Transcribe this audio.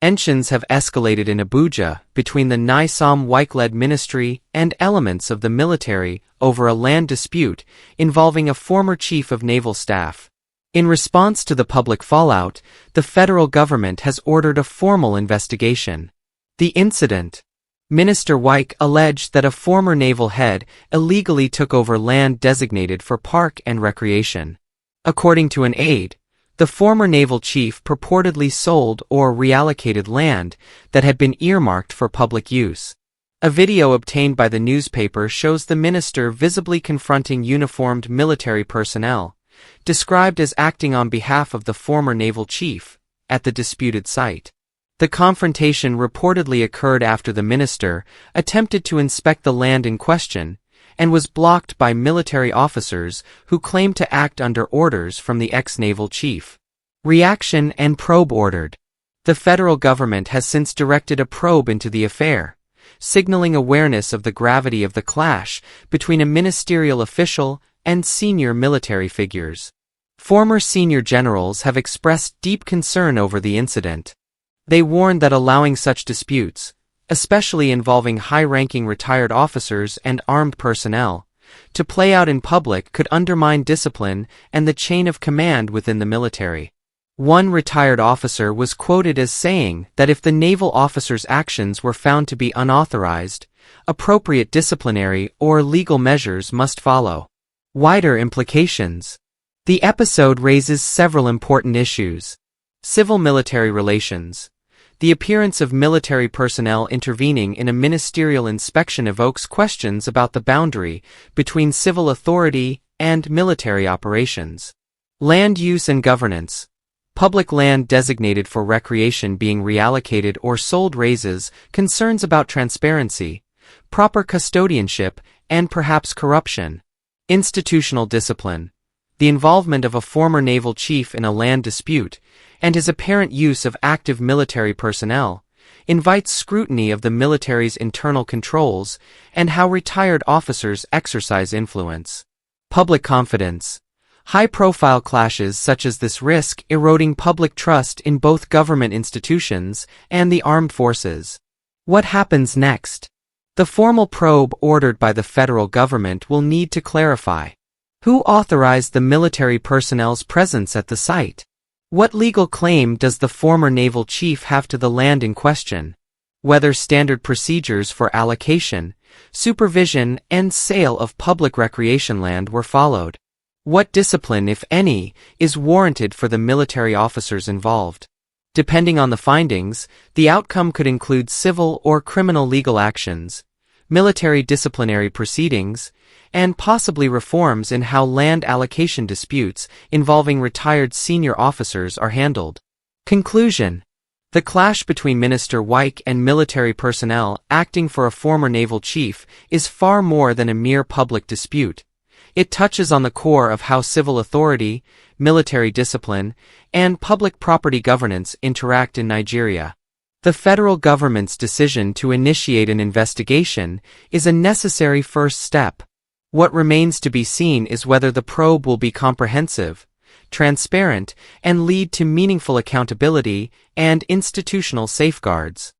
Tensions have escalated in Abuja between the Nizam-Wike-led ministry and elements of the military over a land dispute involving a former chief of naval staff. In response to the public fallout, the federal government has ordered a formal investigation. The incident. Minister Wike alleged that a former naval head illegally took over land designated for park and recreation. According to an aide, the former naval chief purportedly sold or reallocated land that had been earmarked for public use. A video obtained by the newspaper shows the minister visibly confronting uniformed military personnel, described as acting on behalf of the former naval chief, at the disputed site. The confrontation reportedly occurred after the minister attempted to inspect the land in question and was blocked by military officers who claimed to act under orders from the ex-naval chief. Reaction and probe ordered. The federal government has since directed a probe into the affair, signaling awareness of the gravity of the clash between a ministerial official and senior military figures. Former senior generals have expressed deep concern over the incident. They warned that allowing such disputes, especially involving high-ranking retired officers and armed personnel, to play out in public could undermine discipline and the chain of command within the military. One retired officer was quoted as saying that if the naval officer's actions were found to be unauthorized, appropriate disciplinary or legal measures must follow. Wider implications. The episode raises several important issues. Civil-military relations. The appearance of military personnel intervening in a ministerial inspection evokes questions about the boundary between civil authority and military operations. Land use and governance. Public land designated for recreation being reallocated or sold raises concerns about transparency, proper custodianship, and perhaps corruption. Institutional discipline. The involvement of a former naval chief in a land dispute, and his apparent use of active military personnel, invites scrutiny of the military's internal controls and how retired officers exercise influence. Public confidence. High-profile clashes such as this risk eroding public trust in both government institutions and the armed forces. What happens next? The formal probe ordered by the federal government will need to clarify. Who authorized the military personnel's presence at the site? What legal claim does the former naval chief have to the land in question? Whether standard procedures for allocation, supervision, and sale of public recreation land were followed? What discipline, if any, is warranted for the military officers involved? Depending on the findings, the outcome could include civil or criminal legal actions, military disciplinary proceedings, and possibly reforms in how land allocation disputes involving retired senior officers are handled. Conclusion. The clash between Minister Wike and military personnel acting for a former naval chief is far more than a mere public dispute. It touches on the core of how civil authority, military discipline, and public property governance interact in Nigeria. The federal government's decision to initiate an investigation is a necessary first step. What remains to be seen is whether the probe will be comprehensive, transparent, and lead to meaningful accountability and institutional safeguards.